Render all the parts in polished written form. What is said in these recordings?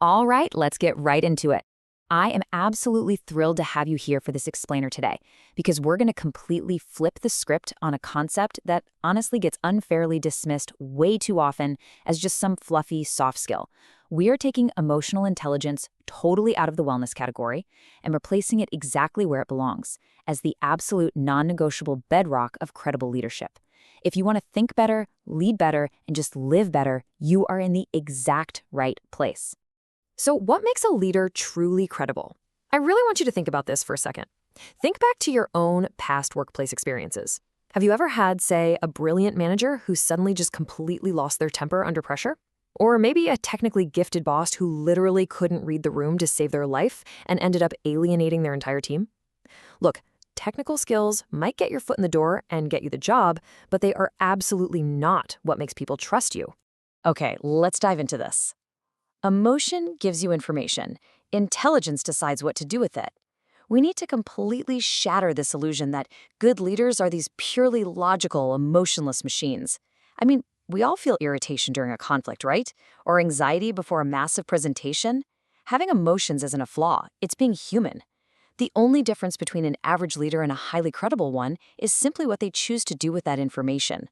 All right, let's get right into it. I am absolutely thrilled to have you here for this explainer today because we're going to completely flip the script on a concept that honestly gets unfairly dismissed way too often as just some fluffy soft skill. We are taking emotional intelligence totally out of the wellness category and replacing it exactly where it belongs, as the absolute non-negotiable bedrock of credible leadership. If you want to think better, lead better, and just live better, you are in the exact right place. So, what makes a leader truly credible? I really want you to think about this for a second. Think back to your own past workplace experiences. Have you ever had, say, a brilliant manager who suddenly just completely lost their temper under pressure? Or maybe a technically gifted boss who literally couldn't read the room to save their life and ended up alienating their entire team? Look, technical skills might get your foot in the door and get you the job, but they are absolutely not what makes people trust you. Okay, let's dive into this. Emotion gives you information. Intelligence decides what to do with it. We need to completely shatter this illusion that good leaders are these purely logical, emotionless machines. I mean, we all feel irritation during a conflict, right? Or anxiety before a massive presentation. Having emotions isn't a flaw, it's being human. The only difference between an average leader and a highly credible one is simply what they choose to do with that information.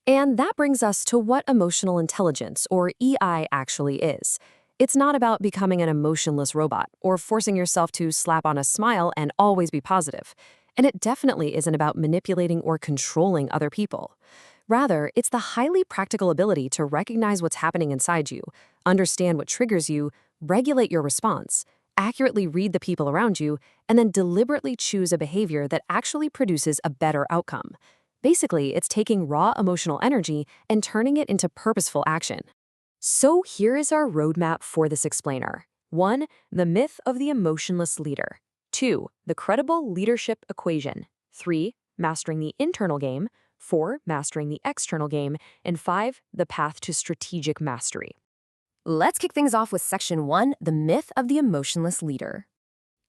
And that brings us to what emotional intelligence, or EI, actually is. It's not about becoming an emotionless robot or forcing yourself to slap on a smile and always be positive. And it definitely isn't about manipulating or controlling other people. Rather, it's the highly practical ability to recognize what's happening inside you, understand what triggers you, regulate your response, accurately read the people around you, and then deliberately choose a behavior that actually produces a better outcome. Basically, it's taking raw emotional energy and turning it into purposeful action. So here is our roadmap for this explainer. 1. The myth of the emotionless leader. 2. The credible leadership equation. 3. Mastering the internal game. 4. Mastering the external game. And 5. The path to strategic mastery. Let's kick things off with section 1, the myth of the emotionless leader.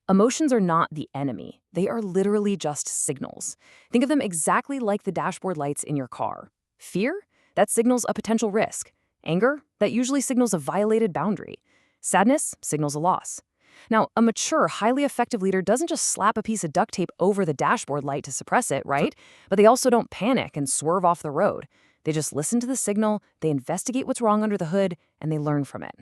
Emotions are not the enemy. They are literally just signals. Think of them exactly like the dashboard lights in your car. Fear? That signals a potential risk. Anger? That usually signals a violated boundary. Sadness signals a loss. Now, a mature, highly effective leader doesn't just slap a piece of duct tape over the dashboard light to suppress it, right? But they also don't panic and swerve off the road. They just listen to the signal, they investigate what's wrong under the hood, and they learn from it.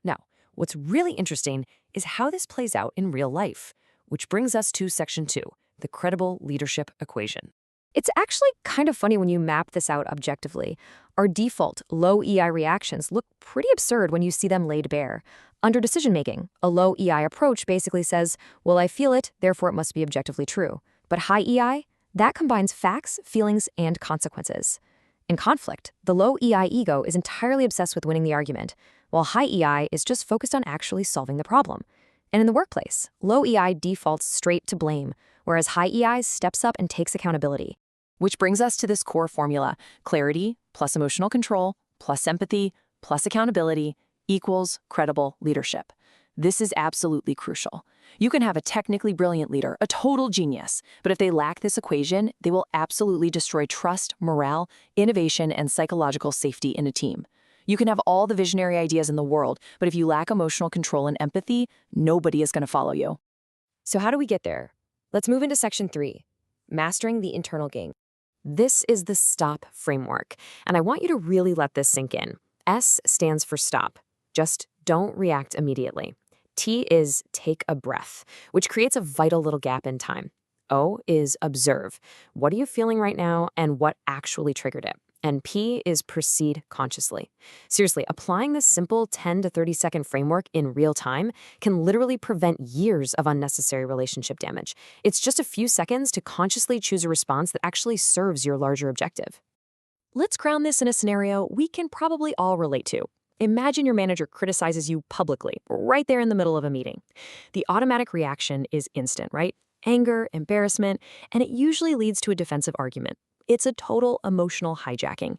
Now, what's really interesting is how this plays out in real life, which brings us to section 2, the credible leadership equation. It's actually kind of funny when you map this out objectively. Our default low EI reactions look pretty absurd when you see them laid bare. Under decision-making, a low EI approach basically says, well, I feel it, therefore it must be objectively true. But high EI, that combines facts, feelings, and consequences. In conflict, the low EI ego is entirely obsessed with winning the argument, while high EI is just focused on actually solving the problem. And in the workplace, low EI defaults straight to blame, whereas high EI steps up and takes accountability. Which brings us to this core formula: clarity plus emotional control plus empathy plus accountability equals credible leadership. This is absolutely crucial. You can have a technically brilliant leader, a total genius, but if they lack this equation, they will absolutely destroy trust, morale, innovation, and psychological safety in a team. You can have all the visionary ideas in the world, but if you lack emotional control and empathy, nobody is going to follow you. So how do we get there? Let's move into section 3, mastering the internal game. This is the STOP framework, and I want you to really let this sink in. S stands for stop. Just don't react immediately. T is take a breath, which creates a vital little gap in time. O is observe. What are you feeling right now and what actually triggered it? And P is proceed consciously. Seriously, applying this simple 10 to 30 second framework in real time can literally prevent years of unnecessary relationship damage. It's just a few seconds to consciously choose a response that actually serves your larger objective. Let's ground this in a scenario we can probably all relate to. Imagine your manager criticizes you publicly, right there in the middle of a meeting. The automatic reaction is instant, right? Anger, embarrassment, and it usually leads to a defensive argument. It's a total emotional hijacking.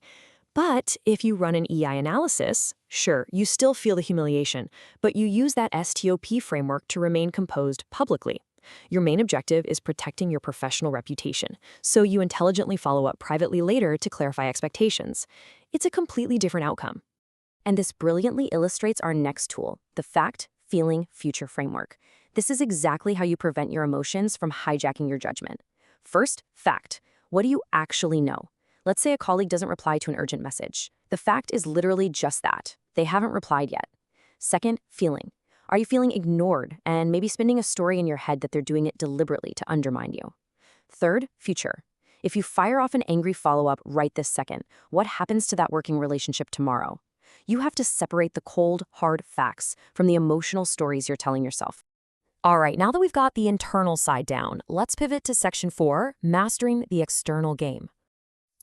But if you run an EI analysis, sure, you still feel the humiliation, but you use that STOP framework to remain composed publicly. Your main objective is protecting your professional reputation, so you intelligently follow up privately later to clarify expectations. It's a completely different outcome. And this brilliantly illustrates our next tool, the Fact, Feeling, Future framework. This is exactly how you prevent your emotions from hijacking your judgment. First, fact. What do you actually know? Let's say a colleague doesn't reply to an urgent message. The fact is literally just that. They haven't replied yet. Second, feeling. Are you feeling ignored and maybe spinning a story in your head that they're doing it deliberately to undermine you? Third, future. If you fire off an angry follow-up right this second, what happens to that working relationship tomorrow? You have to separate the cold, hard facts from the emotional stories you're telling yourself. All right, now that we've got the internal side down, let's pivot to Section 4, Mastering the External Game.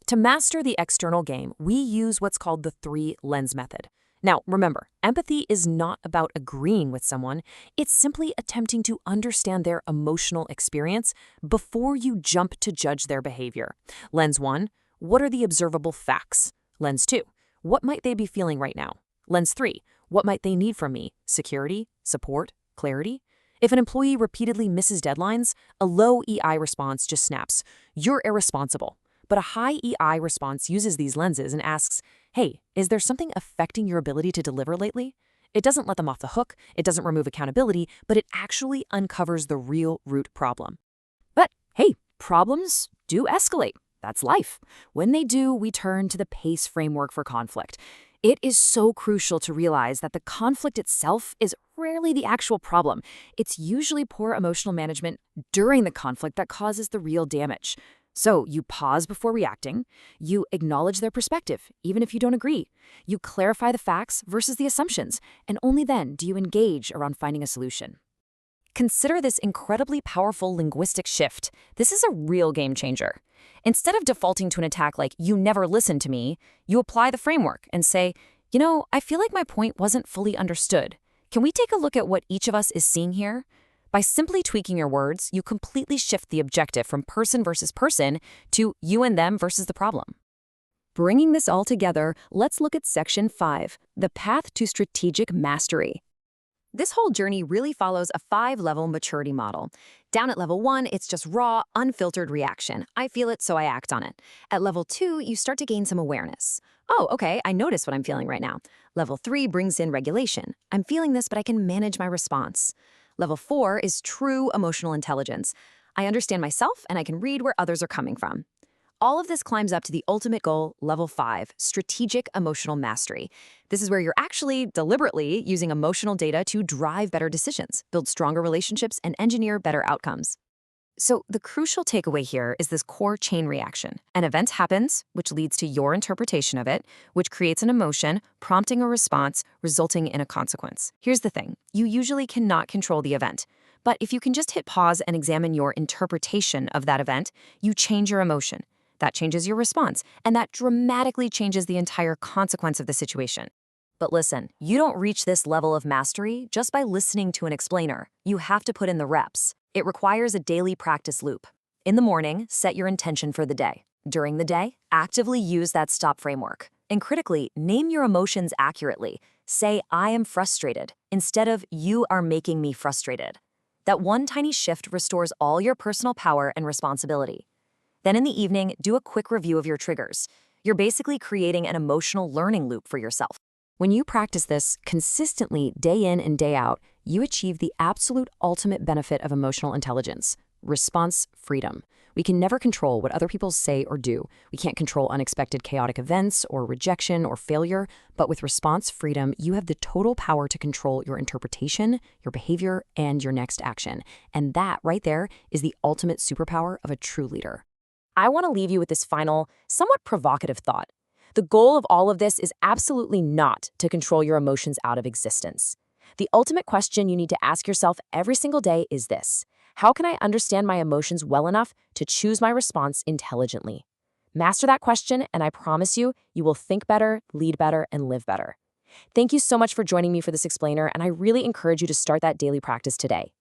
To master the external game, we use what's called the 3-lens method. Now, remember, empathy is not about agreeing with someone. It's simply attempting to understand their emotional experience before you jump to judge their behavior. Lens 1, what are the observable facts? Lens 2, what might they be feeling right now? Lens 3, what might they need from me? Security, support, clarity? If an employee repeatedly misses deadlines, a low EI response just snaps. You're irresponsible. But a high EI response uses these lenses and asks, hey, is there something affecting your ability to deliver lately? It doesn't let them off the hook, it doesn't remove accountability, but it actually uncovers the real root problem. But hey, problems do escalate. That's life. When they do, we turn to the PACE framework for conflict. It is so crucial to realize that the conflict itself is rarely the actual problem. It's usually poor emotional management during the conflict that causes the real damage. So you pause before reacting, you acknowledge their perspective, even if you don't agree. You clarify the facts versus the assumptions, and only then do you engage around finding a solution. Consider this incredibly powerful linguistic shift. This is a real game changer. Instead of defaulting to an attack like, you never listened to me, you apply the framework and say, I feel like my point wasn't fully understood. Can we take a look at what each of us is seeing here? By simply tweaking your words, you completely shift the objective from person versus person to you and them versus the problem. Bringing this all together, let's look at Section 5, the path to strategic mastery. This whole journey really follows a 5-level maturity model. Down at level 1, it's just raw, unfiltered reaction. I feel it, so I act on it. At level 2, you start to gain some awareness. Oh, okay, I notice what I'm feeling right now. Level 3 brings in regulation. I'm feeling this, but I can manage my response. Level 4 is true emotional intelligence. I understand myself and I can read where others are coming from. All of this climbs up to the ultimate goal, level 5, strategic emotional mastery. This is where you're actually deliberately using emotional data to drive better decisions, build stronger relationships, and engineer better outcomes. So the crucial takeaway here is this core chain reaction. An event happens, which leads to your interpretation of it, which creates an emotion, prompting a response, resulting in a consequence. Here's the thing. You usually cannot control the event. But if you can just hit pause and examine your interpretation of that event, you change your emotion. That changes your response, and that dramatically changes the entire consequence of the situation. But listen, you don't reach this level of mastery just by listening to an explainer. You have to put in the reps. It requires a daily practice loop. In the morning, set your intention for the day. During the day, actively use that stop framework. And critically, name your emotions accurately. Say, I am frustrated, instead of you are making me frustrated. That one tiny shift restores all your personal power and responsibility. Then in the evening, do a quick review of your triggers. You're basically creating an emotional learning loop for yourself. When you practice this consistently day in and day out, you achieve the absolute ultimate benefit of emotional intelligence, response freedom. We can never control what other people say or do. We can't control unexpected chaotic events or rejection or failure, but with response freedom, you have the total power to control your interpretation, your behavior, and your next action. And that right there is the ultimate superpower of a true leader. I want to leave you with this final, somewhat provocative thought. The goal of all of this is absolutely not to control your emotions out of existence. The ultimate question you need to ask yourself every single day is this: how can I understand my emotions well enough to choose my response intelligently? Master that question, and I promise you, you will think better, lead better, and live better. Thank you so much for joining me for this explainer, and I really encourage you to start that daily practice today.